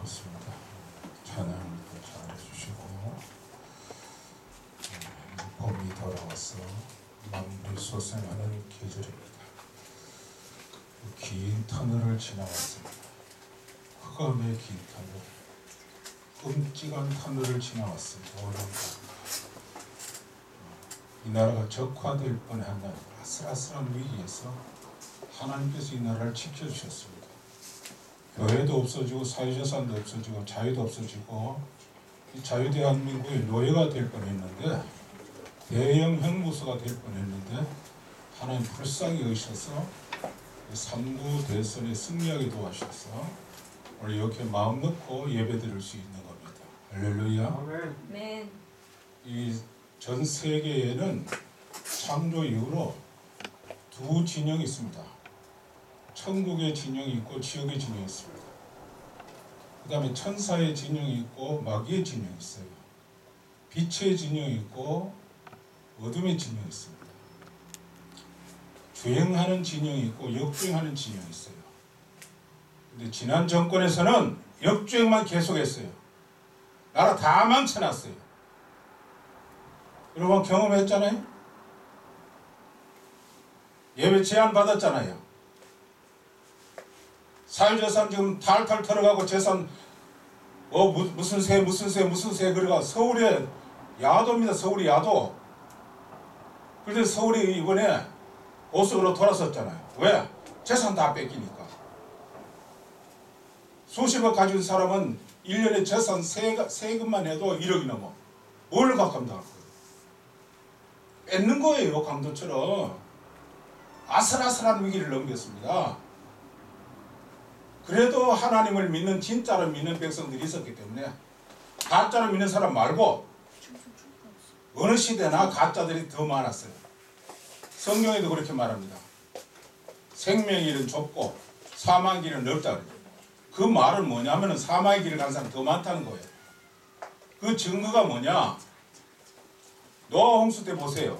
고맙습니다. 찬양도 잘해주시고 봄이 돌아와서 마무리 소생하는 계절입니다. 긴 터널을 지나왔습니다. 흑암의 긴 터널, 끔찍한 터널을 지나왔습니다. 이 나라가 적화될 뻔한 아슬아슬한 위기에서 하나님께서 이 나라를 지켜주셨습니다. 교회도 없어지고 사회재산도 없어지고 자유도 없어지고 이 자유대한민국의 노예가 될 뻔했는데, 대형 형무소가 될 뻔했는데 하나님 불쌍히 여기셔서 3구 대선에 승리하게 도와주셔서 오늘 이렇게 마음 놓고 예배드릴 수 있는 겁니다. 할렐루야. 아멘. 이 전 세계에는 창조 이후로 두 진영이 있습니다. 천국의 진영이 있고 지옥의 진영이 있습니다. 그 다음에 천사의 진영이 있고 마귀의 진영이 있어요. 빛의 진영이 있고 어둠의 진영이 있습니다. 주행하는 진영이 있고 역주행하는 진영이 있어요. 근데 지난 정권에서는 역주행만 계속했어요. 나라 다 망쳐놨어요. 여러분 경험했잖아요. 예배 제한 받았잖아요. 사회재산 지금 탈탈 털어가고 재산 무슨 세 그래가 서울에 야도입니다. 서울이 야도. 그런데 서울이 이번에 보석으로 돌아섰잖아요. 왜? 재산 다 뺏기니까. 수십억 가진 사람은 1년에 재산 세금만 해도 1억이 넘어. 뭘 감당할 거예요? 뺏는 거예요. 강도처럼. 아슬아슬한 위기를 넘겼습니다. 그래도 하나님을 믿는 진짜로 믿는 백성들이 있었기 때문에 가짜로 믿는 사람 말고 어느 시대나 가짜들이 더 많았어요. 성경에도 그렇게 말합니다. 생명의 길은 좁고 사망의 길은 넓다 그래요. 그 말은 뭐냐면 사망의 길을 간 사람이 더 많다는 거예요. 그 증거가 뭐냐? 노아 홍수 때 보세요.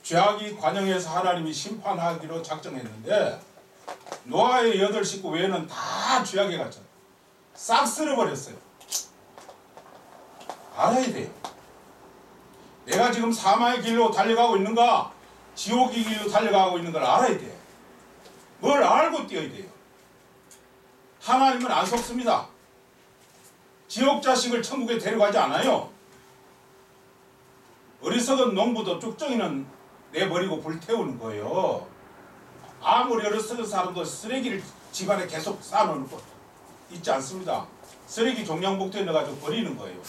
죄악이 관영해서 하나님이 심판하기로 작정했는데 노아의 8식구 외에는 다 죄악에 갇혀 싹 쓸어버렸어요. 알아야 돼요. 내가 지금 사망의 길로 달려가고 있는가 지옥의 길로 달려가고 있는 걸 알아야 돼요. 뭘 알고 뛰어야 돼요. 하나님은 안 속습니다. 지옥 자식을 천국에 데려가지 않아요. 어리석은 농부도 쭉정이는 내버리고 불태우는 거예요. 아무리 어리석은 사람도 쓰레기를 집안에 계속 쌓아놓는 거 있지 않습니다. 쓰레기 종량복도에 넣어가지고 버리는 거예요.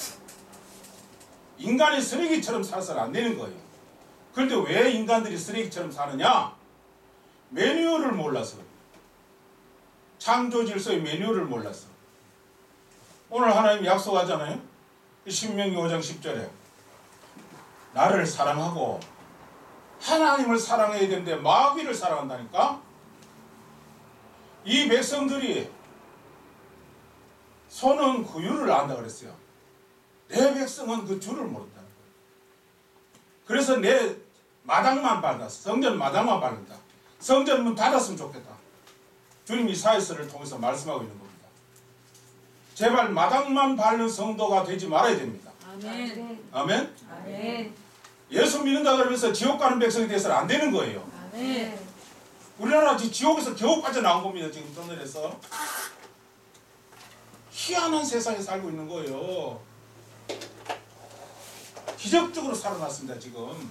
인간이 쓰레기처럼 살아서는 안 되는 거예요. 그런데 왜 인간들이 쓰레기처럼 사느냐? 매뉴얼을 몰라서. 창조 질서의 매뉴얼을 몰라서. 오늘 하나님 약속하잖아요. 신명기 5장 10절에 나를 사랑하고 하나님을 사랑해야 되는데 마귀를 사랑한다니까? 이 백성들이 소는 그 유를 안다 그랬어요. 내 백성은 그 주를 모른다는 거예요. 그래서 내 마당만 밟았어. 성전 마당만 밟는다. 성전 문 닫았으면 좋겠다. 주님이 이사야서를 통해서 말씀하고 있는 겁니다. 제발 마당만 밟는 성도가 되지 말아야 됩니다. 아멘. 아멘? 아멘. 예수 믿는다 그러면서 지옥 가는 백성이 돼서는 안 되는 거예요. 아멘. 우리나라 지옥에서 겨우 빠져나온 겁니다. 지금 터널에서. 희한한 세상에 살고 있는 거예요. 기적적으로 살아났습니다. 지금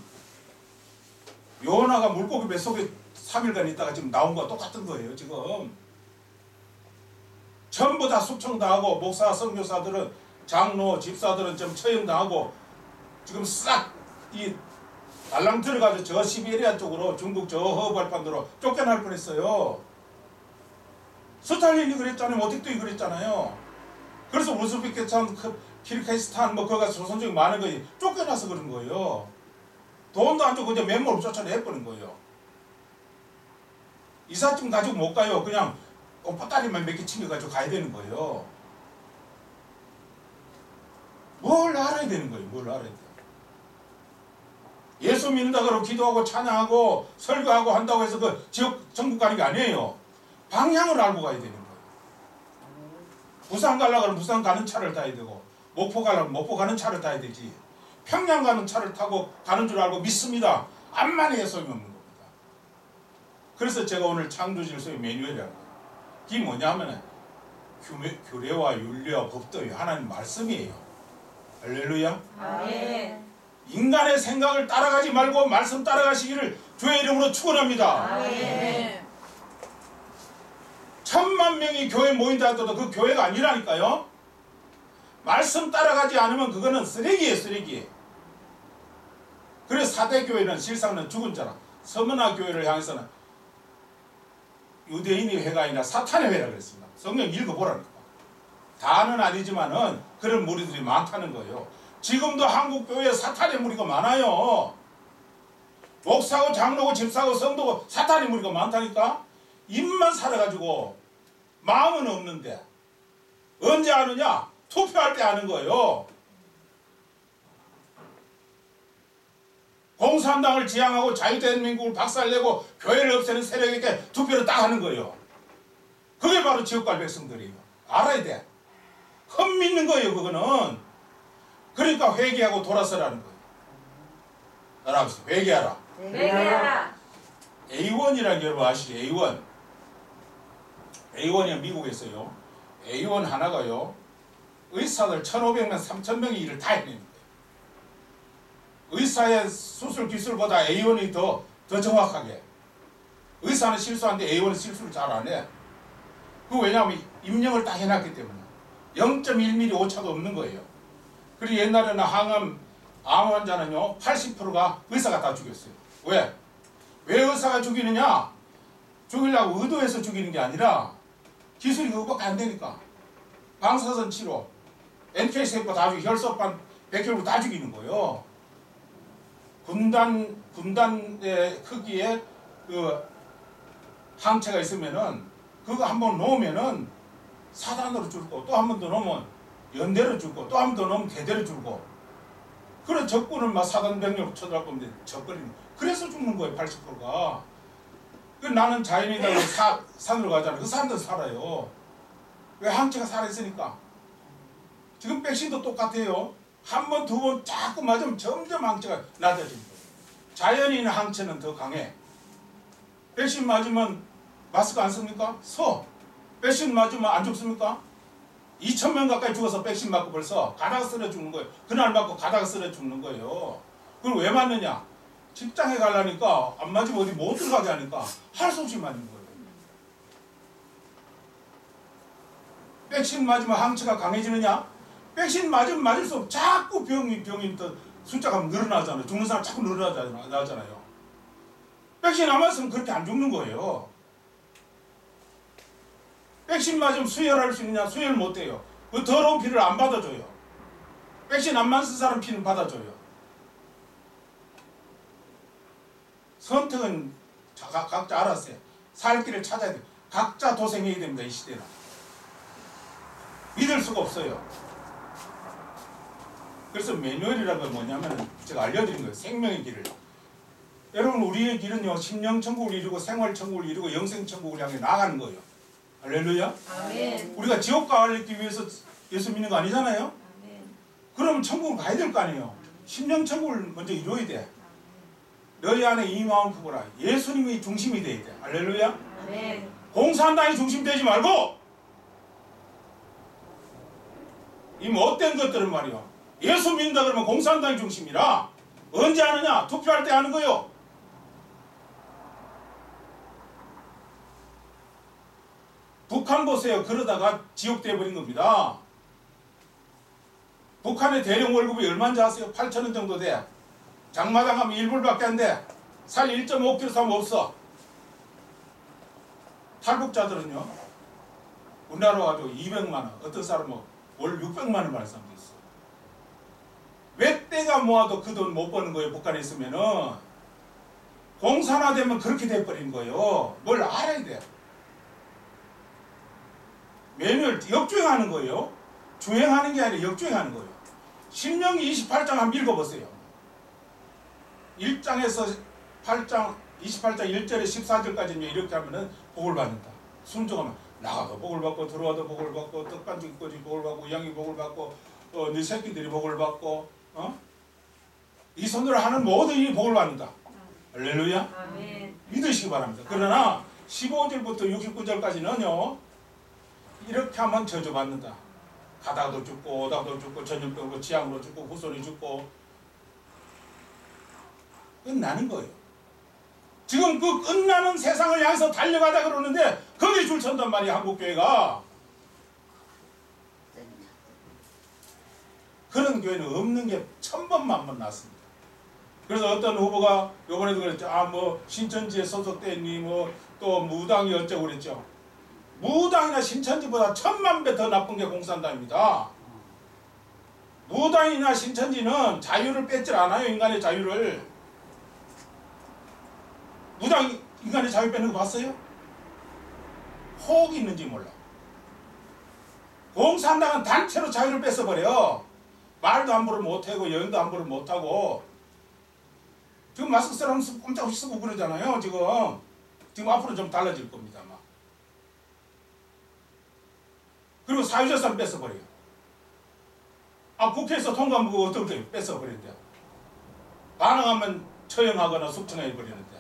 요나가 물고기 뱃속에 3일간 있다가 지금 나온 거와 똑같은 거예요. 지금 전부 다 숙청당하고 목사 선교사들은 장로 집사들은 좀 처형당하고 지금 싹 이 달랑 들어가서 저 시베리아 쪽으로 중국 저 허벌판으로 쫓겨날 뻔했어요. 스탈린이 그랬잖아요. 모택도이 그랬잖아요. 그래서 우즈베키스탄, 키르기스탄 뭐 거기가 조선족이 많은 거지 쫓겨나서 그런 거예요. 돈도 안 주고 그냥 맨몸으로 쫓아내버린 거예요. 이삿짐 가지고 못 가요. 그냥 옷보따리만 몇 개 챙겨가지고 가야 되는 거예요. 뭘 알아야 되는 거예요. 뭘 알아야 돼요. 예수 믿는다 그러고 기도하고 찬양하고 설교하고 한다고 해서 그 지옥 천국 가는 게 아니에요. 방향을 알고 가야 되는 거예요. 부산 가려고 하면 부산 가는 차를 타야 되고 목포 가려면 목포 가는 차를 타야 되지. 평양 가는 차를 타고 가는 줄 알고 믿습니다. 암만의 소용이 없는 겁니다. 그래서 제가 오늘 창조질서의 매뉴얼이라는 거예요. 이게 뭐냐면 규례와 윤리와 법도요 하나님 말씀이에요. 할렐루야. 아멘. 인간의 생각을 따라가지 말고 말씀 따라가시기를 주의 이름으로 축원합니다. 아멘. 10,000,000명이 교회 모인다 해도 그 교회가 아니라니까요. 말씀 따라가지 않으면 그거는 쓰레기예요, 쓰레기. 그래서 사대교회는 실상은 죽은 자라. 서문화 교회를 향해서는 유대인의 회가 아니라 사탄의 회라고 그랬습니다. 성경 읽어보라니까. 다는 아니지만은 그런 무리들이 많다는 거예요. 지금도 한국 교회에 사탄의 무리가 많아요. 목사고 장로고 집사고 성도고 사탄의 무리가 많다니까. 입만 살아가지고 마음은 없는데 언제 아느냐? 투표할 때 아는 거예요. 공산당을 지향하고 자유대한민국을 박살내고 교회를 없애는 세력에게 투표를 딱 하는 거예요. 그게 바로 지옥갈 백성들이에요. 알아야 돼. 헛믿는 거예요, 그거는. 그러니까 회개하고 돌아서라는 거예요. 알아보세요. 회개하라. 회개하라. A1이라는 게 여러분 아시죠? A1. A1이 미국에서요. A1 하나가요. 의사들 1,500명, 3,000명이 일을 다 해냅니다. 의사의 수술 기술보다 A1이 더 정확하게. 의사는 실수하는데 A1은 실수를 잘 안 해. 그 왜냐하면 입력을 딱 해놨기 때문에 0.1mm 오차도 없는 거예요. 그리고 옛날에는 암 환자는요 80%가 의사가 다 죽였어요. 왜? 왜 의사가 죽이느냐? 죽이려고 의도해서 죽이는 게 아니라 기술이 그거밖에 안 되니까. 방사선 치료, NK 세포 다 죽이고 혈소판, 백혈구 다 죽이는 거예요. 분단의 크기에 그 항체가 있으면은 그거 한번 놓으면은 사단으로 줄고 또 한 번 더 놓으면 연대로 줄고 또 한 번 더 놓으면 대대로 줄고 그런 적군을 막 사단병력 쳐들어가면 적거리는 그래서 죽는 거예요. 80%가. 그 나는 자연이다 산으로 가잖아. 그 산도 살아요. 왜? 항체가 살아있으니까. 지금 백신도 똑같아요. 한 번, 두 번 자꾸 맞으면 점점 항체가 낮아지는 거예요. 자연인 항체는 더 강해. 백신 맞으면 마스크 안 씁니까? 써. 백신 맞으면 안 죽습니까? 2,000명 가까이 죽어서 백신 맞고 벌써 가다가 쓰러 죽는 거예요. 그날 맞고 가다가 쓰러 죽는 거예요. 그걸 왜 맞느냐? 직장에 가려니까 안 맞으면 어디 못 들어가게 하니까 할 수 없이 맞는 거예요. 백신 맞으면 항체가 강해지느냐? 백신 맞으면 맞을수록 자꾸 병인 더 숫자가 늘어나잖아요. 죽는 사람 자꾸 늘어나잖아요. 백신 안 맞으면 그렇게 안 죽는 거예요. 백신 맞으면 수혈할 수 있느냐? 수혈 못 해요. 그 더러운 피를 안 받아줘요. 백신 안 맞은 사람 피는 받아줘요. 선택은 각자 알았어요. 살 길을 찾아야 돼요. 각자 도생해야 됩니다. 이 시대는. 믿을 수가 없어요. 그래서 매뉴얼이라는 건 뭐냐면 제가 알려드린 거예요. 생명의 길을. 여러분 우리의 길은요. 심령천국을 이루고 생활천국을 이루고 영생천국을 향해 나가는 거예요. 할렐루야. 아멘. 우리가 지옥 가기 위해서 예수 믿는 거 아니잖아요. 아멘. 그러면 천국을 가야 될 거 아니에요. 심령천국을 먼저 이루어야 돼. 너희 안에 이 마음 품어라. 예수님이 중심이 돼야 돼. 할렐루야. 아멘. 공산당이 중심 되지 말고 이 못된 것들은 말이요. 예수 믿는다 그러면 공산당이 중심이라. 언제 하느냐? 투표할 때 하는 거요. 북한 보세요. 그러다가 지옥 돼버린 겁니다. 북한의 대령 월급이 얼마인지 아세요? 8,000원 정도 돼. 장마당 가면 1불밖에 안 돼. 살 1.5kg 사면 없어. 탈북자들은요. 우리나라 와도 200만 원. 어떤 사람은 월 600만 원 받는 사람도 있어. 몇 대가 모아도 그 돈 못 버는 거예요. 북한에 있으면은. 공산화되면 그렇게 돼버린 거예요. 뭘 알아야 돼. 매뉴얼 역주행하는 거예요. 주행하는 게 아니라 역주행하는 거예요. 신명기 28장 한번 읽어보세요. 1장에서 8장 28장 1절에 14절까지 이렇게 하면은 복을 받는다. 순종하면 나가도 복을 받고 들어와도 복을 받고 떡반죽 꼬지 복을 받고 양이 복을 받고 네 새끼들이 복을 받고 이 손으로 하는 모든 일이 복을 받는다. 할렐루야. 아멘. 믿으시기 바랍니다. 그러나 15절부터 69절까지는요 이렇게 하면 저주받는다. 가다도 죽고 오다도 죽고 전염병으로 지향으로 죽고 후손이 죽고 끝나는 거예요. 지금 그 끝나는 세상을 향해서 달려가다 그러는데 거기 줄 선단 말이야. 한국교회가. 그런 교회는 없는 게 1000번만번 났습니다. 그래서 어떤 후보가 요번에도 그랬죠. 뭐 신천지에 소속돼 있니 뭐 또 무당이 어쩌고 그랬죠. 무당이나 신천지보다 1000만배 더 나쁜 게 공산당입니다. 무당이나 신천지는 자유를 뺏질 않아요. 인간의 자유를. 무당 인간의 자유 뺏는 거 봤어요? 혹이 있는지 몰라. 공산당은 단체로 자유를 뺏어버려. 말도 함부로 못하고 여행도 함부로 못하고 지금 마스크 쓰라면 꼼짝없이 쓰고 그러잖아요. 지금 앞으로 좀 달라질 겁니다. 아마. 그리고 사유재산 뺏어버려요. 국회에서 통과한 거 어떻게 뺏어버린대요. 반항하면 처형하거나 숙청해버리는데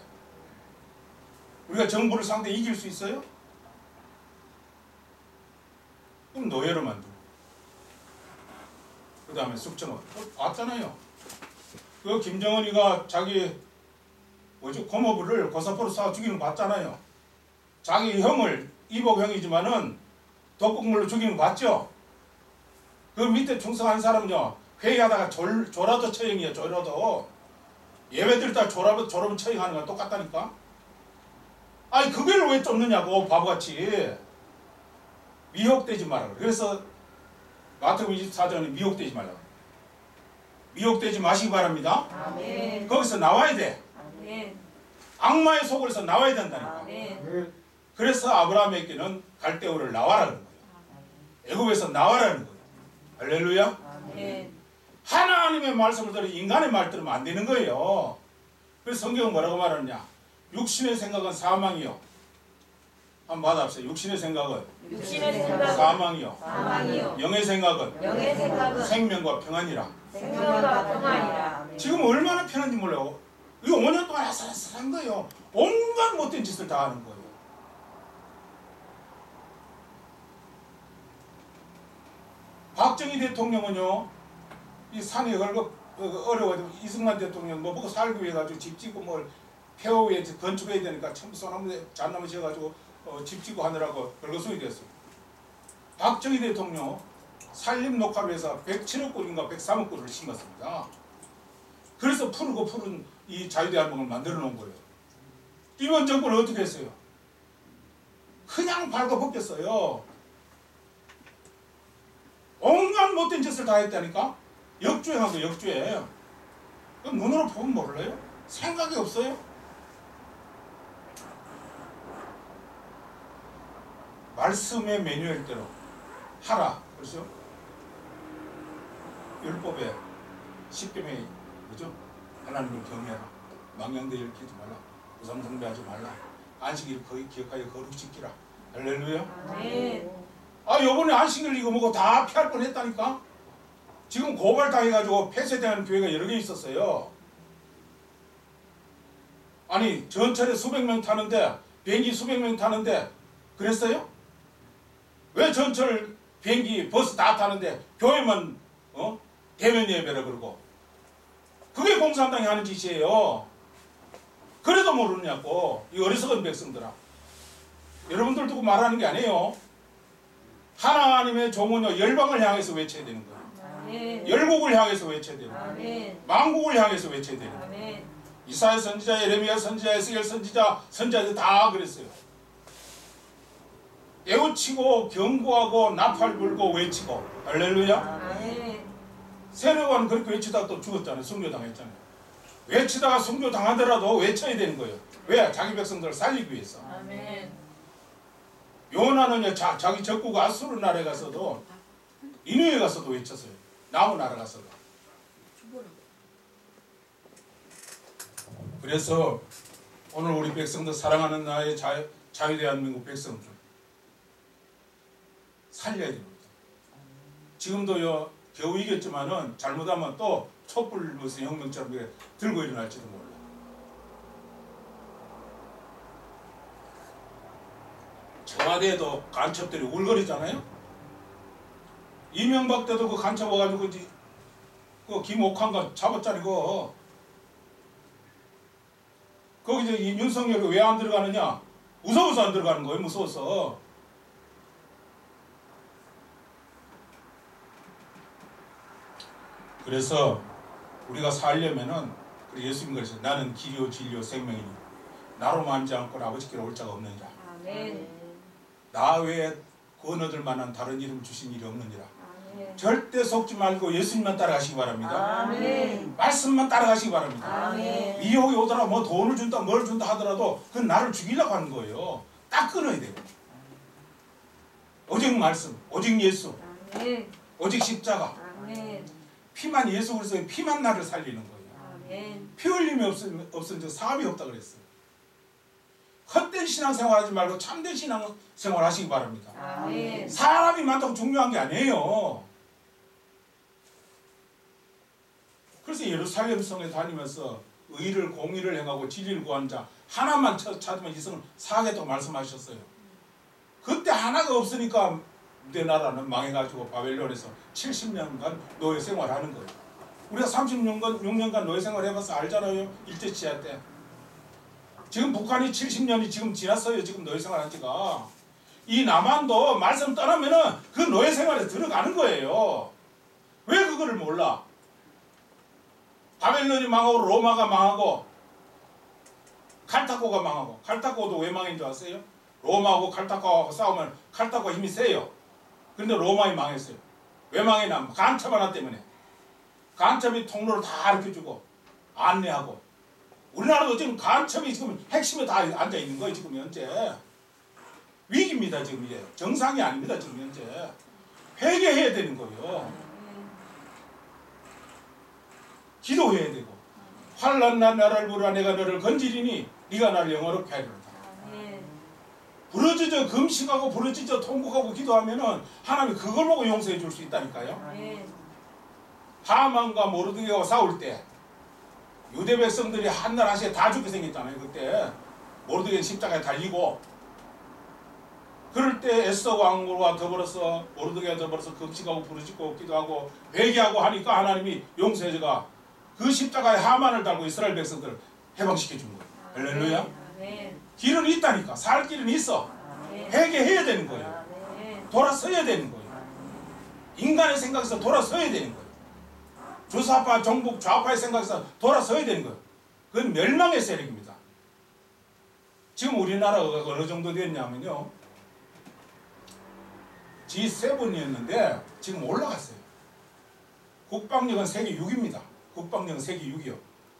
우리가 정부를 상대 이길 수 있어요? 그럼 노예로 만들고 그 다음에 숙청하고 봤잖아요. 그 김정은이가 자기 고모부를 고사포로 쏴 죽이는 거 봤잖아요. 자기 형을 이복 형이지만은 독극물로 죽이는 거 봤죠? 그 밑에 충성한 사람은요 회의하다가 조라도 처형이에요. 조라도 예외들 다 조라면 처형하는 거 똑같다니까. 아니 그걸 왜 쫓느냐고 바보같이. 미혹되지 말라고. 그래서 마태복음 24장에 미혹되지 말라고. 미혹되지 마시기 바랍니다. 아멘. 거기서 나와야 돼. 아멘. 악마의 속에서 나와야 된다니까. 아멘. 그래서 아브라함에게는 갈대우를 나와라는 거예요. 애굽에서 나와라는 거예요. 할렐루야. 아멘. 하나님의 말씀을 들어 인간의 말 들으면 안 되는 거예요. 그래서 성경은 뭐라고 말하느냐. 육신의 생각은 사망이요. 한번 받아보세요. 육신의 생각은 육신의 생각은 사망이요. 사망이요. 영의 생각은 영의 생각은 생명과 평안이라. 생명과 평안이라. 지금 얼마나 편한지 몰라요. 이거 5년 동안 아슬아슬한 거예요. 온갖 못된 짓을 다 하는 거예요. 박정희 대통령은요, 이 산이 어려워가지고 이승만 대통령 뭐 먹고 살기 위해 가지고 집 짓고 뭘 폐허에 건축해야 되니까 전부 소나무 잣나무 지어가지고 집 짓고 하느라고 벌거숭이 됐어요. 박정희 대통령 산림 녹화를 해서 107억 불인가 103억 불을 심었습니다. 그래서 푸른 이 자유대한민국을 만들어 놓은 거예요. 이번 정부는 어떻게 했어요? 그냥 발가벗겼어요. 온갖 못된 짓을 다 했다니까? 역주행한 거 역주행. 눈으로 보면 몰라요? 생각이 없어요? 말씀의 매뉴얼대로 하라. 그렇죠? 율법에 10계명이 그죠? 하나님을 경외하라. 망령되 일으키지 말라. 우상숭배하지 말라. 안식일을 기억하여 거룩 지키라. 할렐루야. 아멘. 요번에 안식일 이거 뭐고 다 피할 뻔했다니까. 지금 고발당해가지고 폐쇄되는 교회가 여러 개 있었어요. 아니 전철에 수백 명 타는데 비행기 수백 명 타는데 그랬어요? 왜 전철 비행기 버스 다 타는데 교회만 대면 예배라 그러고. 그게 공산당이 하는 짓이에요. 그래도 모르느냐고. 이 어리석은 백성들아. 여러분들 두고 말하는 게 아니에요. 하나님의 종은요 열방을 향해서 외쳐야 되는 거예요. 아멘. 열국을 향해서 외쳐야 되는 거예요. 아멘. 만국을 향해서 외쳐야 되는 거예요. 아멘. 이사야 선지자, 예레미야 선지자, 에스겔 선지자들 다 그랬어요. 깨우치고 경고하고 나팔 불고 외치고. 할렐루야. 아멘. 세례관은 그렇게 외치다가 또 죽었잖아요. 순교당했잖아요. 외치다가 순교당하더라도 외쳐야 되는 거예요. 왜? 자기 백성들을 살리기 위해서. 아멘. 요나는요 자기 적국 아수르 나라에 가서도 니느웨 가서도 외쳤어요. 남은 나라 가서도. 그래서 오늘 우리 백성들 사랑하는 나의 자유대한민국 백성들 살려야 됩니다. 지금도요 겨우 이겼지만은 잘못하면 또 촛불 무슨 혁명처럼 이렇게 들고 일어날지도 몰라. 청와대에도 간첩들이 울거리잖아요. 이명박 때도 그 간첩 와가지고 그 김옥환가 잡았잖아요. 거기 이제 윤석열이 왜 안 들어가느냐? 무서워서 안 들어가는 거예요. 무서워서. 그래서 우리가 살려면은 예수님 그러셨어요. 나는 길이요 진리요 생명이니 나로 만지 않고 아버지께로 올 자가 없느니라. 아멘. 나 외에 구원 얻을 만한 다른 이름 주신 일이 없느니라. 아멘. 절대 속지 말고 예수님만 따라가시기 바랍니다. 아멘. 말씀만 따라가시기 바랍니다. 아멘. 미혹이 오더라 뭐 돈을 준다 뭘 준다 하더라도 그건 나를 죽이려고 하는 거예요. 딱 끊어야 돼요. 오직 말씀, 오직 예수, 아멘. 오직 십자가. 아멘. 피만 예수 그리스도의 피만 나를 살리는 거예요. 아멘. 피 흘림이 없으면 사업이 없다 그랬어요. 헛된 신앙생활 하지 말고 참된 신앙생활 하시기 바랍니다. 아멘. 사람이 많다고 중요한 게 아니에요. 그래서 예루살렘 성에 다니면서 의를 공의를 행하고 진리를 구하는 자 하나만 찾으면 이성을 사하겠다고 말씀하셨어요. 그때 하나가 없으니까 내 나라는 망해가지고 바벨론에서 70년간 노예 생활하는 거예요. 우리가 36년간 노예 생활 해봐서 알잖아요. 일제치하 때. 지금 북한이 70년이 지금 지났어요. 지금 노예 생활 한 지가. 이 남한도 말씀 떠나면은 그 노예 생활에 들어가는 거예요. 왜 그거를 몰라? 바벨론이 망하고 로마가 망하고 칼타고가 망하고 칼타고도 왜 망인 줄 아세요? 로마하고 칼타고하고 싸우면 칼타고 힘이 세요. 그런데 로마이 망했어요. 왜 망했나? 간첩 하나 때문에. 간첩이 통로를 다 알려주고 안내하고. 우리나라도 지금 간첩이 지금 핵심에 다 앉아 있는 거예요. 지금 현재 위기입니다. 지금 이제 정상이 아닙니다. 지금 현재 회개해야 되는 거예요. 기도해야 되고 환난 난 나라를 부르라 내가 너를 건지리니 네가 나를 영원롭게 하리로다. 부르짖어 금식하고 부르짖어 통곡하고 기도하면은 하나님이 그걸 보고 용서해 줄 수 있다니까요. 하만과 모르드게가 싸울 때 유대 백성들이 한날 한시에 다 죽게 생겼잖아요. 그때 모르드게는 십자가에 달리고 그럴 때 에스더 왕과 더불어서 모르드게와 더불어서 금식하고 부르짖고 기도하고 회개하고 하니까 하나님이 용서해줘가 그 십자가에 하만을 달고 이스라엘 백성들을 해방시켜 준 거예요. 할렐루야. 길은 있다니까. 살 길은 있어. 회개해야 되는 거예요. 돌아서야 되는 거예요. 인간의 생각에서 돌아서야 되는 거예요. 주사파, 정복, 좌파의 생각에서 돌아서야 되는 거예요. 그건 멸망의 세력입니다. 지금 우리나라가 어느 정도 됐냐면요. G7이었는데 지금 올라갔어요. 국방력은 세계 6위입니다. 국방력은 세계 6위요.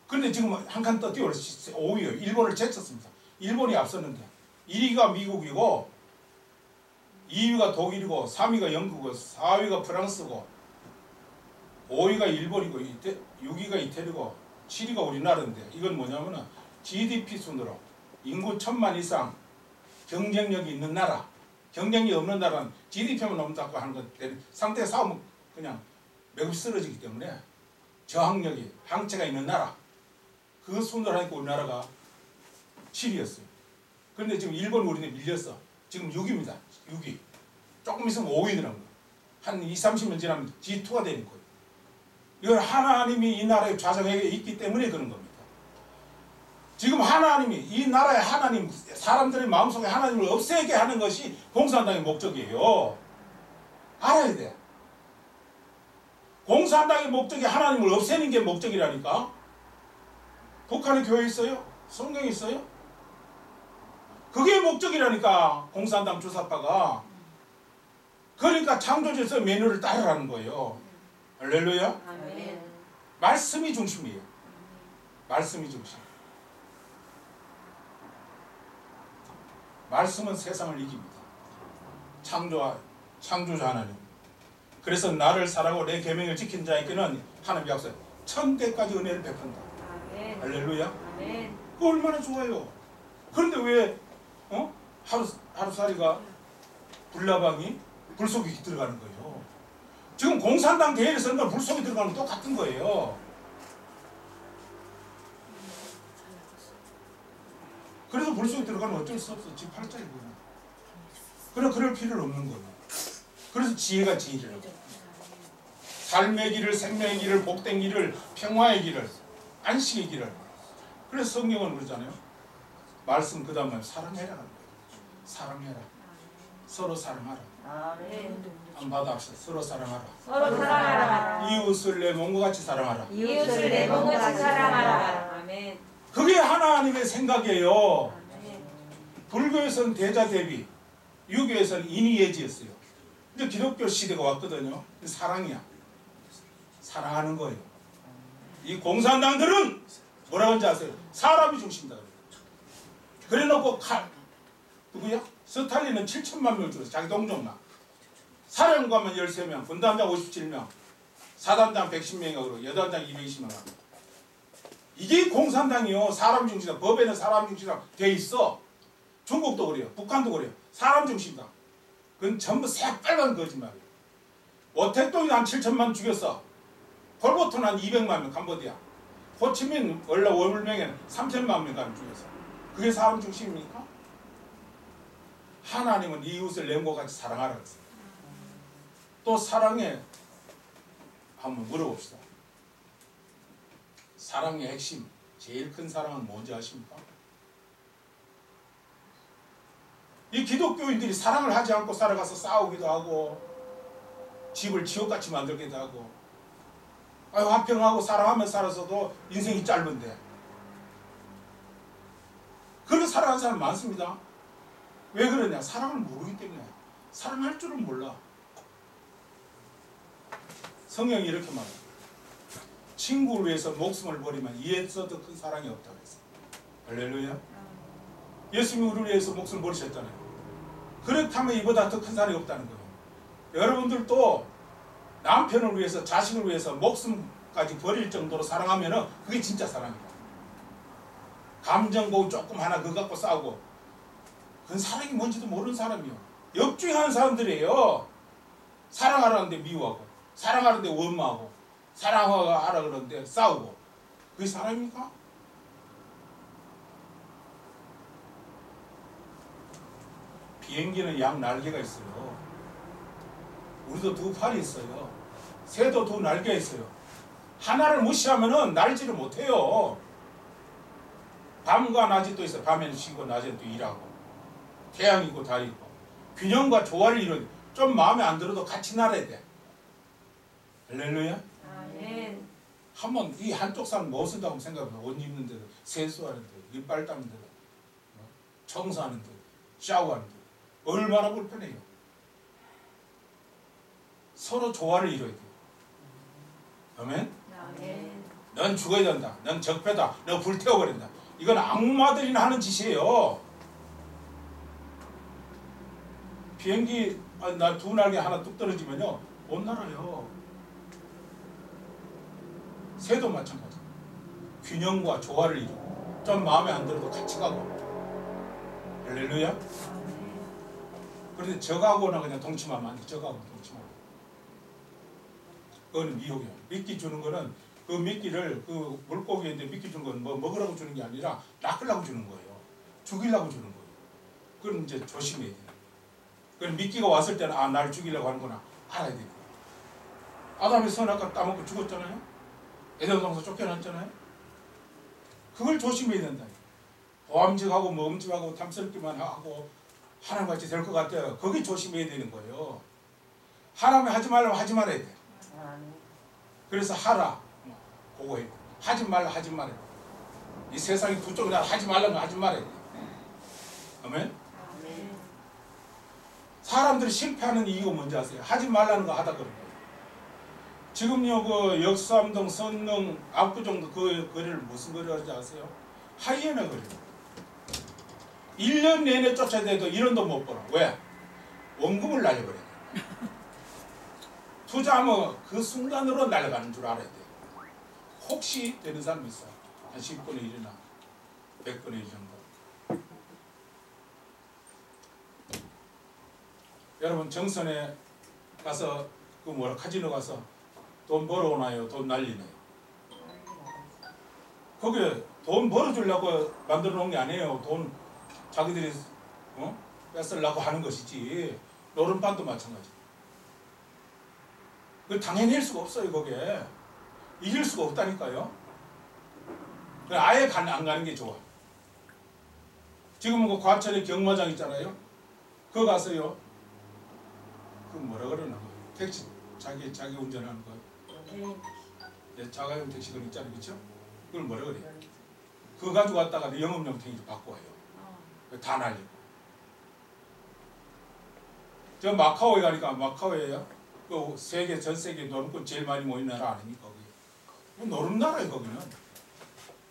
그런데 지금 한 칸 더 뛰어 5위요. 일본을 제쳤습니다. 일본이 앞섰는데 1위가 미국이고 2위가 독일이고 3위가 영국이고 4위가 프랑스고 5위가 일본이고 6위가 이태리고 7위가 우리나라인데 이건 뭐냐면은 GDP 순으로 인구 1000만 이상 경쟁력이 있는 나라 경쟁력이 없는 나라는 GDP만 넘는다고 하는 것 상대에 싸우면 그냥 매우 쓰러지기 때문에 저항력이 항체가 있는 나라 그 순으로 하니까 우리나라가 7위였어요. 그런데 지금 일본 우리는 밀렸어. 지금 6위입니다. 6위. 조금 있으면 5위더라고요. 한 20-30년 지나면 G2가 되는 거예요. 이건 하나님이 이 나라에 좌정에 있기 때문에 그런 겁니다. 지금 하나님이 이 나라의 하나님 사람들의 마음속에 하나님을 없애게 하는 것이 공산당의 목적이에요. 알아야 돼. 공산당의 목적이 하나님을 없애는 게 목적이라니까. 북한에 교회 있어요? 성경 있어요? 그게 목적이라니까. 공산당 주사파가. 그러니까 창조주에서 메뉴를 따르라는 거예요. 할렐루야. 아멘. 말씀이 중심이에요. 말씀이 중심. 말씀은 세상을 이깁니다. 창조자 하나님. 그래서 나를 사랑하고 내 계명을 지킨 자에게는 하나님 약속 1000배까지 은혜를 베푼다. 아멘. 할렐루야. 아멘. 그 얼마나 좋아요. 그런데 왜 하루살이가 불나방이 불 속에 들어가는 거예요. 지금 공산당 대회를 쓰는 건 불 속에 들어가는 건 똑같은 거예요. 그래서 불 속에 들어가면 어쩔 수 없어. 지금 팔자이고요. 그래 그럴 필요는 없는 거예요. 그래서 지혜가 지혜라고. 삶의 길을, 생명의 길을, 복된 길을, 평화의 길을, 안식의 길을. 그래서 성경은 그러잖아요. 말씀 그 다음에 사랑해라. 사랑해라. 서로 사랑하라. 한 받아합시다. 서로 사랑하라. 서로 사랑하라. 이웃을 내 몸과 같이 사랑하라. 이웃을 내 몸과 같이 사랑하라. 아멘. 그게 하나님의 생각이에요. 아멘. 불교에서는 대자대비, 유교에서는 인의예지였어요. 근데 기독교 시대가 왔거든요. 사랑이야. 사랑하는 거예요. 이 공산당들은 뭐라고 하는지 아세요? 사람이 중심이다. 그래놓고 누구야? 스탈린은 7천만 명을 죽였어. 자기 동족만. 사령관만 13명, 분단장 57명, 사단장 110명이고 그러고 여단장 220명. 이게 공산당이요. 사람 중심이다. 법에는 사람 중심이다 돼 있어. 중국도 그래요. 북한도 그래요. 사람 중심이다. 그건 전부 새빨간 거짓말이에요. 오택동이 한 7천만 죽였어. 폴포트는 한 200만 명 캄보디아. 호치민 원래 월명에는 3천만 명까지 죽였어. 그게 사람 중심입니까? 하나님은 이웃을 내 몸과 같이 사랑하라 그랬어요. 또 사랑에 한번 물어봅시다. 사랑의 핵심, 제일 큰 사랑은 뭔지 아십니까? 이 기독교인들이 사랑을 하지 않고 살아가서 싸우기도 하고 집을 지옥같이 만들기도 하고 화평하고 사랑하면서 살아서도 인생이 짧은데 그렇게 살아가는 사람 많습니다. 왜 그러냐? 사랑을 모르기 때문에. 사랑할 줄은 몰라. 성경이 이렇게 말해요. 친구를 위해서 목숨을 버리면 이에서 더 큰 사랑이 없다고 했어요. 할렐루야. 예수님이 우리를 위해서 목숨을 버리셨잖아요. 그렇다면 이보다 더 큰 사랑이 없다는 거예요. 여러분들도 남편을 위해서 자식을 위해서 목숨까지 버릴 정도로 사랑하면 그게 진짜 사랑이다. 감정고 조금 하나 그거 갖고 싸우고 그건 사랑이 뭔지도 모르는 사람이요. 역주행하는 사람들이에요. 사랑하라는데 미워하고 사랑하는데 원망하고 사랑하라 그러는데 싸우고 그게 사랑입니까? 비행기는 양 날개가 있어요. 우리도 두 팔이 있어요. 새도 두 날개가 있어요. 하나를 무시하면은 날지를 못해요. 밤과 낮이 또 있어요. 밤에는 쉬고 낮에는 또 일하고 태양이 있고 달이 있고 균형과 조화를 이루어야 돼. 좀 마음에 안 들어도 같이 날아야 돼. 할렐루야. 아멘. 한번 이 한쪽 사람 뭐 쓴다고 생각해보세요. 옷 입는 데도 세수하는 데도 이빨 닦는 데도 청소하는 데도 샤워하는 데도 얼마나 불편해요. 서로 조화를 이루어야 돼요. 아멘. 아멘. 넌 죽어야 된다. 넌 적폐다. 너 불태워버린다. 이건 악마들이나 하는 짓이에요. 비행기 나 두 날개 하나 뚝 떨어지면요 못 날아요. 새도 마찬가지. 균형과 조화를 이루고 좀 마음에 안 들어도 같이 가고. 할렐루야. 그런데 저하고는 그냥 동침하면 안 돼. 저하고 동침하면. 그거는 미혹이야. 미끼 주는 거는 그 미끼를 그 물고기인데 미끼 주는 건 뭐 먹으라고 주는 게 아니라 낚으려고 주는 거예요. 죽이려고 주는 거예요. 그건 이제 조심해야 돼요. 그럼 미끼가 왔을 때는 아, 날 죽이려고 하는구나 알아야 돼요. 아담이 선악과 따먹고 죽었잖아요. 에덴 동산 쫓겨났잖아요. 그걸 조심해야 된다. 보암직하고 멈직하고 탐스럽기만 하고 하나님같이 될 것 같아요. 거기 조심해야 되는 거예요. 하나님이 하지 말라면 하지 말아야 돼. 그래서 하라 그거 해. 하지 말라 하지 말아야 돼. 이 세상이 두 쪽이나 하지 말라면 하지 말아야 돼. 아멘. 사람들이 실패하는 이유가 뭔지 아세요? 하지 말라는 거 하다 그런 거예요. 지금요 그 역삼동 선릉 압구정도 그 거리를 무슨 거리인지 아세요? 하이에나 거리. 1년 내내 쫓아다녀도 1원도 못 벌어. 왜? 원금을 날려버려. 투자하면 그 순간으로 날아가는 줄 알아야 돼. 혹시 되는 사람이 있어. 한 10분의 1이나 100분의 1 정도. 여러분 정선에 가서 그 뭐라 카지노 가서 돈 벌어오나요? 돈 날리나요? 거기에 돈 벌어주려고 만들어 놓은 게 아니에요. 돈 자기들이 뺏으려고 하는 것이지. 노름판도 마찬가지. 그 당해낼 수가 없어요. 거기에 이길 수가 없다니까요. 아예 안 가는 게 좋아. 지금은 그 과천에 경마장 있잖아요. 그거 가서요. 그 뭐라 그러나 택시 자기 운전하는 거. 자가용 택시들 있잖아요. 그렇죠? 그걸 뭐라 그래요? 그거 가지고 갔다가 영업용택으로 바꿔 와요. 다 날리고. 저 마카오에 가니까 마카오에요. 그 세계 전 세계 노름꾼 제일 많이 모인 나라 아닙니까? 거기. 노름 나라예요 거기는.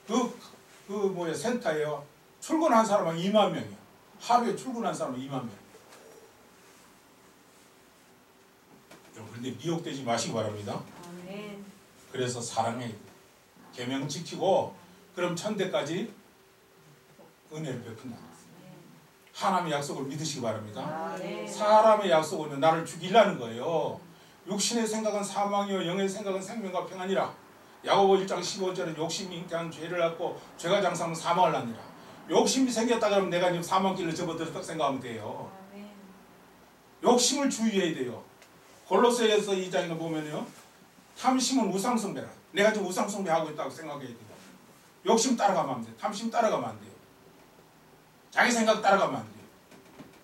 그 뭐야 센터에요. 출근한 사람은 2만 명이야. 하루에 출근한 사람은 2만 명. 그런데 미혹되지 마시기 바랍니다. 아멘. 그래서 사랑해. 계명 지키고 그럼 천대까지 은혜를 베푼다. 하나님의 약속을 믿으시기 바랍니다. 사람의 약속은 나를 죽이려는 거예요. 육신의 생각은 사망이요 영의 생각은 생명과 평안이라. 야고보 1장 15절에 욕심이 잉태한 죄를 갖고 죄가 장사하면 사망을 낳느라. 욕심이 생겼다 그러면 내가 지금 사망길로 접어들었다고 생각하면 돼요. 욕심을 주의해야 돼요. 골로새서 2장에 보면요. 탐심은 우상숭배라. 내가 지금 우상숭배하고 있다고 생각해야 돼요. 욕심 따라가면 안 돼요. 탐심 따라가면 안 돼요. 자기 생각 따라가면 안 돼요.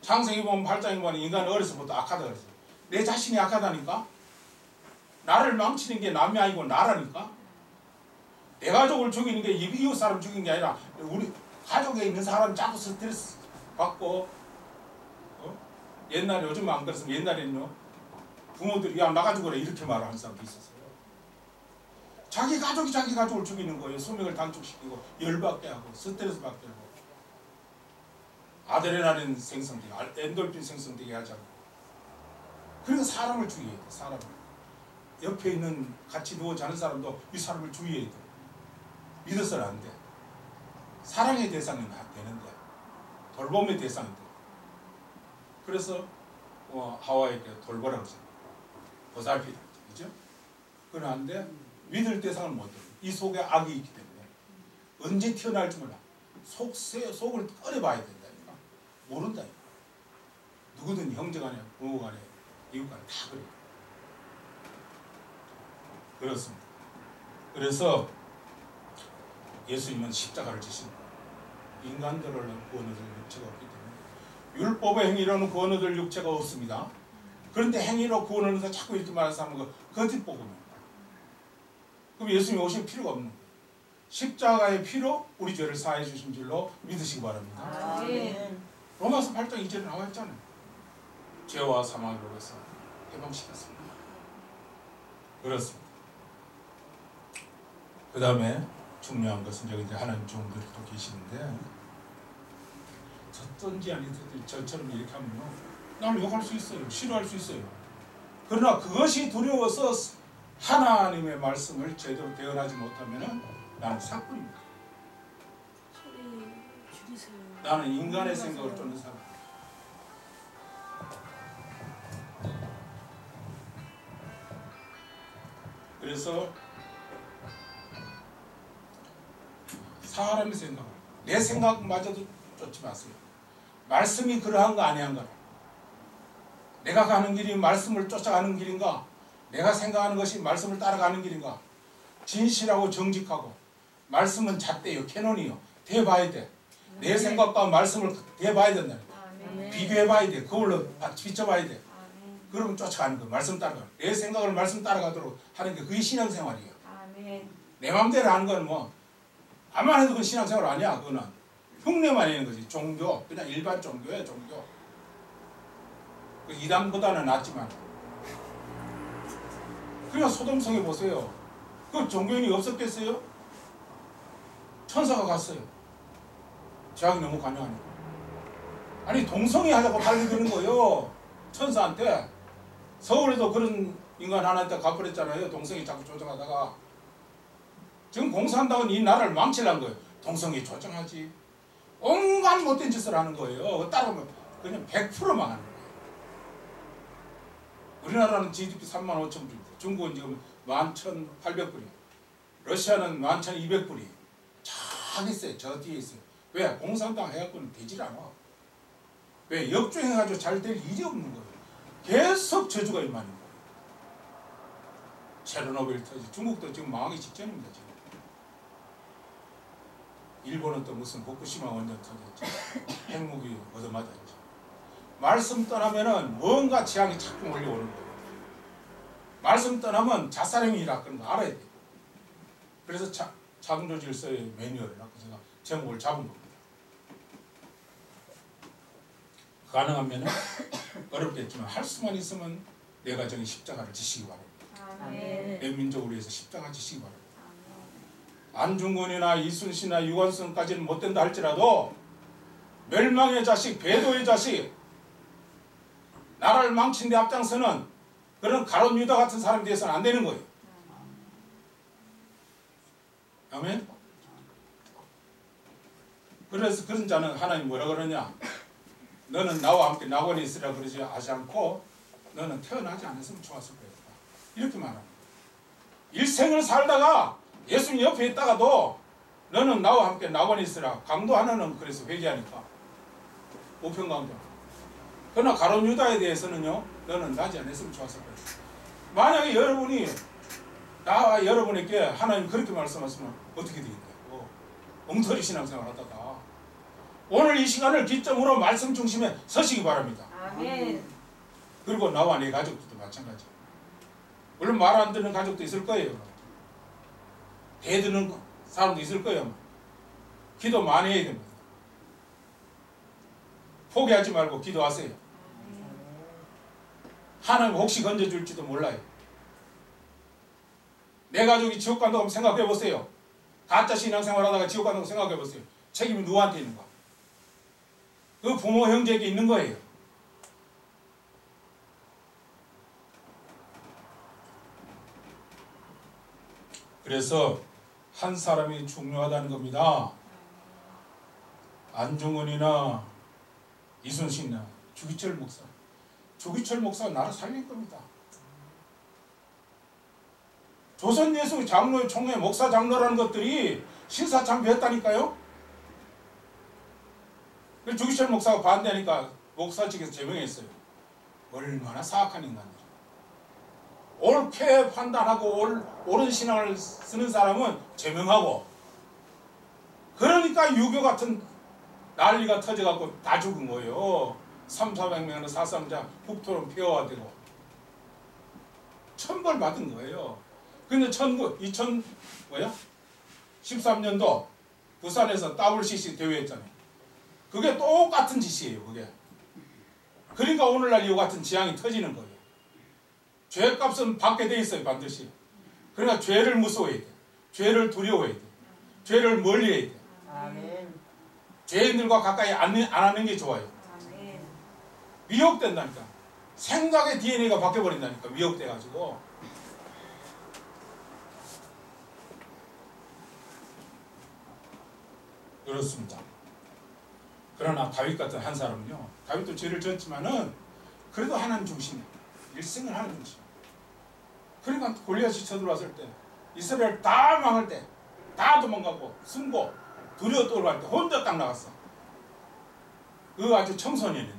창세기 보면 8장에 보면 인간은 어려서부터 악하다 그랬어요. 내 자신이 악하다니까? 나를 망치는 게 남이 아니고 나라니까? 내 가족을 죽이는 게 이웃 사람 죽이는 게 아니라 우리 가족에 있는 사람 자꾸 스트레스 받고 옛날에 요즘은 안 그랬으면 옛날에는요 부모들이 야 나가 죽어라 이렇게 말하는 사람도 있었어요. 자기 가족이 자기 가족을 죽이는 거예요. 수명을 단축시키고 열받게 하고 스트레스 받게 하고 아드레날린 생성되게 엔돌핀 생성되게 하자고. 그러니까 사람을 주의해야 돼. 사람을. 옆에 있는 같이 누워 자는 사람도 이 사람을 주의해야 돼. 믿어서는 안 돼. 사랑의 대상은 되는데 돌봄의 대상은 돼. 그래서 하와에게 돌보라고 했어요. 보살피라. 그죠? 그건 안 돼. 믿을 대상은 못 돼. 이 속에 악이 있기 때문에 언제 튀어나올지 몰라. 속을 꺼내봐야 된다니까. 모른다니까. 누구든 형제간에 부모간에 이웃간에 다 그래요. 그렇습니다. 그래서 예수님은 십자가를 지신 인간들을 구원을 줄 육체가 없기 때문에 율법의 행위로는 구원을 줄 육체가 없습니다. 그런데 행위로 구원을 해서 자꾸 이렇게 말하는 사람은 거짓 복음입니다. 그럼 예수님이 오실 필요가 없는 거예요. 십자가의 피로 우리 죄를 사해 주신 줄로 믿으시기 바랍니다. 아멘. 로마서 8장 2절에 나와 있잖아요. 죄와 사망으로 해서 해방시켰습니다. 그렇습니다. 그 다음에 중요한 것은 여기 이제 하나님 종들이 또 계시는데 졌든지 아니든지 저처럼 이렇게 하면요 나를 욕할 수 있어요. 싫어할 수 있어요. 그러나 그것이 두려워서 하나님의 말씀을 제대로 대언하지 못하면 나는 사꾼입니다. 소리 줄이세요. 나는 인간의 생각을 쫓는 사람. 그래서 사람의 생각을 내 생각마저도 쫓지 마세요. 말씀이 그러한 거 아니한 거. 내가 가는 길이 말씀을 쫓아가는 길인가? 내가 생각하는 것이 말씀을 따라가는 길인가? 진실하고 정직하고 말씀은 잣대요, 캐논이요. 대봐야 돼. 내 생각과 말씀을 대봐야 된다. 아멘. 비교해봐야 돼. 그걸로 비춰봐야 돼. 아멘. 그러면 쫓아가는 거, 말씀 따라가. 내 생각을 말씀 따라가도록 하는 게 그게 신앙생활이에요. 아멘. 내 마음대로 하는 건 뭐 아무만 해도 그건 신앙생활 아니야. 그거는 흉내만 내는 거지. 종교, 그냥 일반 종교예요. 종교. 그 이단보다는 낫지만. 그냥 소돔성에 보세요. 그 종교인이 없었겠어요? 천사가 갔어요. 제약이 너무 관여하니까. 아니 동성애 하자고 달려드는 거예요. 천사한테. 서울에도 그런 인간 하나한테 갚으랬잖아요. 동성애 자꾸 조정하다가. 지금 공산당은 이 나라를 망치려는 거예요. 동성애 조정하지. 온갖 못된 짓을 하는 거예요. 따라오면 그냥 100% 망하는 거예요. 우리나라는 GDP 3만 5천 불인데 중국은 지금 11,800불이에요. 러시아는 11,200불이에요. 쫙 있어요. 저 뒤에 있어요. 왜? 공산당 해갖고는 되질 않아. 왜? 역주행해가지고 잘 될 일이 없는 거예요. 계속 저주가 일만인 거예요. 체르노빌 터지. 중국도 지금 망하기 직전입니다. 지금. 일본은 또 무슨 후쿠시마 원전 터졌죠. 핵무기 얻어맞았죠. 말씀 떠나면은 뭔가 지향이 자꾸 몰려오는 거예요. 말씀 떠나면 자살행위라 그런 거 알아야 돼요. 그래서 창조질서의 매뉴얼을 갖고 제가 제목을 잡은 겁니다. 가능하면 어렵겠지만 할 수만 있으면 내 가정이 십자가를 지시기 바랍니다. 아멘. 내 민족을 위해서 십자가 지시기 바랍니다. 안중근이나 이순신이나 유관순까지는 못된다 할지라도 멸망의 자식, 배도의 자식, 나라를 망친 데 앞장서는 그런 가룟 유다 같은 사람이 되어서는 안 되는 거예요. 아멘? 그래서 그런 자는 하나님 뭐라 그러냐? 너는 나와 함께 낙원에 있으라 그러지 하지 않고 너는 태어나지 않았으면 좋았을 거야. 이렇게 말합니다. 일생을 살다가 예수님 옆에 있다가도 너는 나와 함께 낙원에 있으라. 강도 하나는 그래서 회개하니까 우편강도. 그러나 가룟 유다에 대해서는요, 너는 나지 않았으면 좋았을 거야. 만약에 여러분이 나와 여러분에게 하나님 그렇게 말씀하시면 어떻게 되겠냐고 엉터리 신앙생활 하다가 오늘 이 시간을 기점으로 말씀 중심에 서시기 바랍니다. 아멘. 그리고 나와 내 가족들도 마찬가지. 물론 말 안 듣는 가족도 있을 거예요. 대드는 사람도 있을 거예요. 기도 많이 해야 됩니다. 포기하지 말고 기도하세요. 하나님 혹시 건져줄지도 몰라요. 내 가족이 지옥 간다고 생각해 보세요. 가짜 신앙생활 하다가 지옥 간다고 생각해 보세요. 책임이 누구한테 있는가? 그 부모 형제에게 있는 거예요. 그래서 한 사람이 중요하다는 겁니다. 안중근이나 이순신이나 주기철 목사. 주기철 목사가 나라 살릴 겁니다. 조선 예수 장로회 총회 목사 장로라는 것들이 신사참배했다니까요. 주기철 목사가 반대하니까 목사직에서 제명했어요. 얼마나 사악한 인간들. 옳게 판단하고 옳은 신앙을 쓰는 사람은 제명하고, 그러니까 유교 같은 난리가 터져갖고 다 죽은 거예요. 300~400명의 사상자 국토로 폐허화되고 천벌 받은 거예요. 근데 2013년도 부산에서 WCC 대회 했잖아요. 그게 똑같은 짓이에요. 그게. 그러니까 오늘날 이 같은 지향이 터지는 거예요. 죄값은 받게 돼 있어요. 반드시. 그러니까 죄를 무서워해야 돼. 죄를 두려워해야 돼. 죄를 멀리해야 돼. 아멘. 죄인들과 가까이 안 하는 게 좋아요. 아멘. 미혹된다니까. 생각의 DNA가 바뀌어버린다니까. 미혹돼가지고. 그렇습니다. 그러나 다윗 같은 한 사람은요, 다윗도 죄를 지었지만은 그래도 하나님 중심이에요. 일생을 하나님 중심. 그러니까 골리앗이 쳐들어왔을 때, 이스라엘 다 망할 때, 다 도망가고 숨고 두려워 떨어갈 때 혼자 딱 나갔어. 그 아주 청소년인데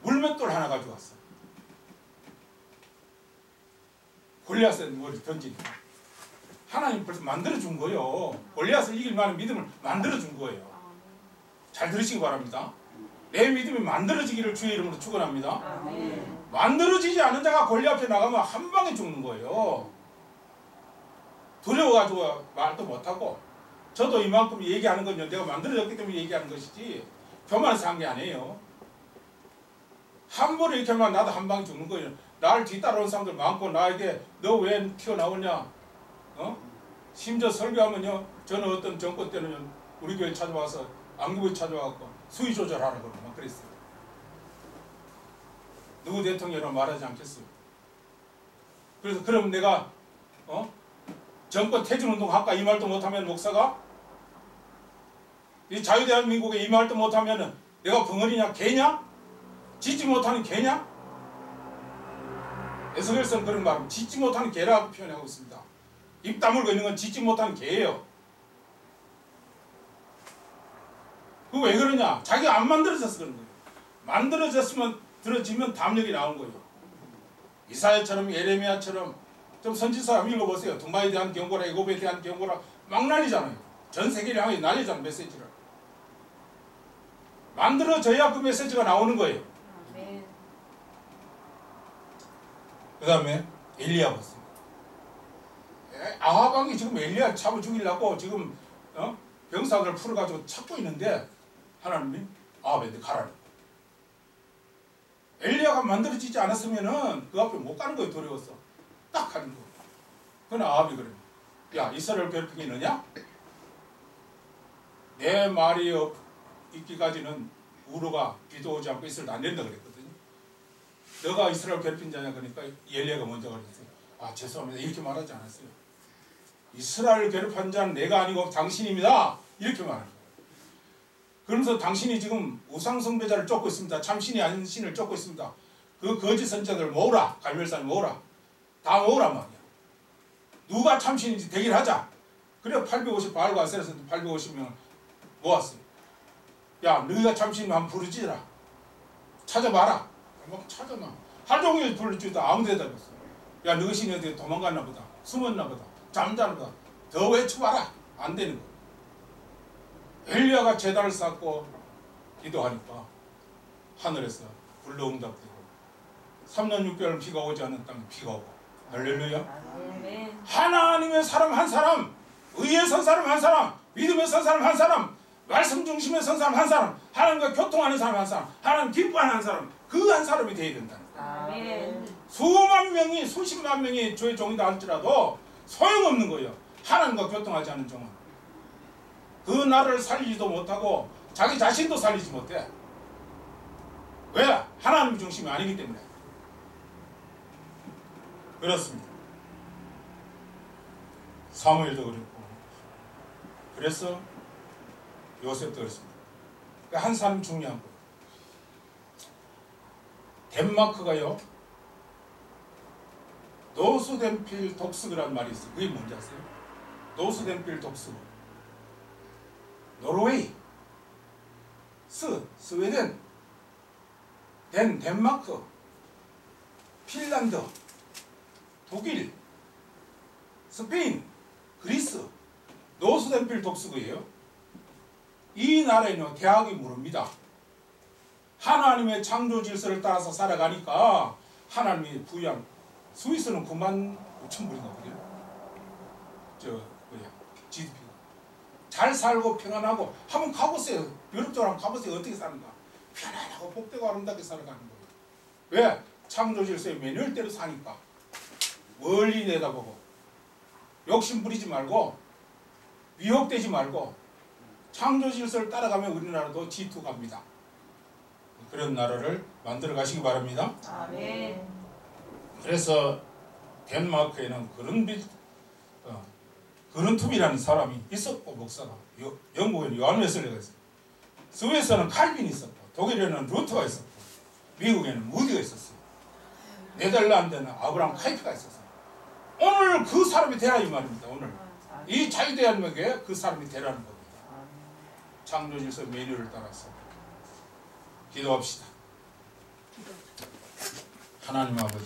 물맷돌 하나 가져왔어. 골리앗의 머리 던지니까 하나님 벌써 만들어준 거예요. 골리앗을 이길 만한 믿음을 만들어준 거예요. 잘 들으시기 바랍니다. 내 믿음이 만들어지기를 주의 이름으로 축원합니다. 아멘. 만들어지지 않은 자가 골리앗 앞에 나가면 한 방에 죽는 거예요. 두려워가지고 말도 못하고. 저도 이만큼 얘기하는 건요, 내가 만들어졌기 때문에 얘기하는 것이지 교만해서 한 게 아니에요. 함부로 이렇게 하면 나도 한 방에 죽는 거예요. 나를 뒤따라오는 사람들 많고, 나에게 너 왜 튀어나오냐, 심지어 설교하면요, 저는 어떤 정권 때는요, 우리 교회 찾아와서 안구부에 찾아와서 수위 조절하라고 그러고 막 그랬어요. 누구 대통령이라고 말하지 않겠어요. 그래서 그럼 내가 정권 퇴진운동 할까 이 말도 못하면 목사가, 이 자유대한민국에 이 말도 못하면 내가 벙어리냐 개냐? 짓지 못하는 개냐? 에스겔서는 그런 말, 짖지 못하는 개라고 표현하고 있습니다. 입 다물고 있는 건 짖지 못하는 개예요. 그거 왜 그러냐? 자기가 안 만들어져서 그런 거예요. 만들어졌으면 들어지면 담력이 나온 거예요. 이사야처럼 예레미야처럼 좀 선지서 한번 읽어보세요. 두마에 대한 경고라, 애굽에 대한 경고라 막 날리잖아요. 전 세계를 향해 날리잖아요. 메시지를. 만들어져야 그 메시지가 나오는 거예요. 아멘. 그 다음에 엘리야 봤어요. 아합 왕이 지금 엘리야 잡아 죽이려고 지금 병사들을 풀어가지고 찾고 있는데 하나님이 아합한테 가라는 거예요. 엘리야가 만들어지지 않았으면은 그 앞에 못 가는 거예요. 두려워서 딱 하는 거예요. 그러나 아합이 그래요. 야, 이스라엘 괴롭힌 게 너냐? 내 말이 있기까지는 우로가 비도 오지 않고 이스라엘 안 된다 그랬거든요. 너가 이스라엘 괴롭힌 자냐? 그러니까 엘리야가 먼저 그랬어요. 아, 죄송합니다. 이렇게 말하지 않았어요. 이스라엘 괴롭힌 자는 내가 아니고 당신입니다. 이렇게 말하는 거예요. 그러면서 당신이 지금 우상숭배자를 쫓고 있습니다. 참신이 아닌 신을 쫓고 있습니다. 그 거짓 선지자들 모으라. 갈멜산을 모으라. 다 모으란 말이야. 누가 참신인지 대결하자. 그래 850 바알과 아세라에서 850명 모았어요. 야, 너희가 참신이면 한번 부르지라. 찾아봐라. 막 찾아놔. 하루 종일 부르지도 아무 데도 없어. 야, 너희 신이 어디 도망갔나 보다. 숨었나 보다. 잠자나 보다. 더 외쳐봐라. 안 되는 거야. 엘리야가 제단을 쌓고 기도하니까 하늘에서 불러응답되고 3년 6개월 비가 오지 않는 땅에 비가 오고 할렐루야. 아멘. 하나님의 사람 한 사람, 의에 선 사람 한 사람, 믿음에 선 사람 한 사람, 말씀 중심에 선 사람 한 사람, 하나님과 교통하는 사람 한 사람, 하나님 기뻐하는 한 사람, 그 한 사람이 되어야 된다는 거예요. 아멘. 수만 명이 수십만 명이 주의 종이다 할지라도 소용없는 거예요. 하나님과 교통하지 않은 종은 그 나라를 살리지도 못하고 자기 자신도 살리지 못해. 왜? 하나님 중심이 아니기 때문에. 그렇습니다. 사무엘도 그랬고 그래서 요셉도 그랬습니다. 한 사람 중요한 거예요. 덴마크가요 노스덴필 독스그라는 말이 있어요. 그게 뭔지 아세요? 노스덴필 독스그. 노르웨이, 스웨덴, 덴마크, 핀란드, 독일, 스페인, 그리스, 노스덴필 독스그예요. 이 나라에는 대학이 무릅니다. 하나님의 창조 질서를 따라서 살아가니까 하나님이 부여한 스위스는 9만 5천 불인가 보네요. GDP가 잘 살고 평안하고 한번 가보세요. 유럽 쪽으로 한번 가보세요. 어떻게 사는가. 편안하고 복되고 아름답게 살아가는 거예요. 왜? 창조 질서의 매뉴얼대로 사니까. 멀리 내다보고 욕심 부리지 말고 위협되지 말고 창조 질서를 따라가면 우리나라도 G2 갑니다. 그런 나라를 만들어 가시기 바랍니다. 아멘. 그래서 덴마크에는 그른투비라는 사람이 있었고 목사가 영국에는 요한 웨슬리가 있었고 스위스에는 칼빈이 있었고 독일에는 루터가 있었고 미국에는 무디가 있었어요. 네덜란드는 아브라함 카이프가 있었어요. 오늘 그 사람이 되라 이 말입니다. 오늘 이 자유대한민국에 그 사람이 되라는 겁니다. 창조질서 매뉴얼을 따라서 기도합시다. 하나님 아버지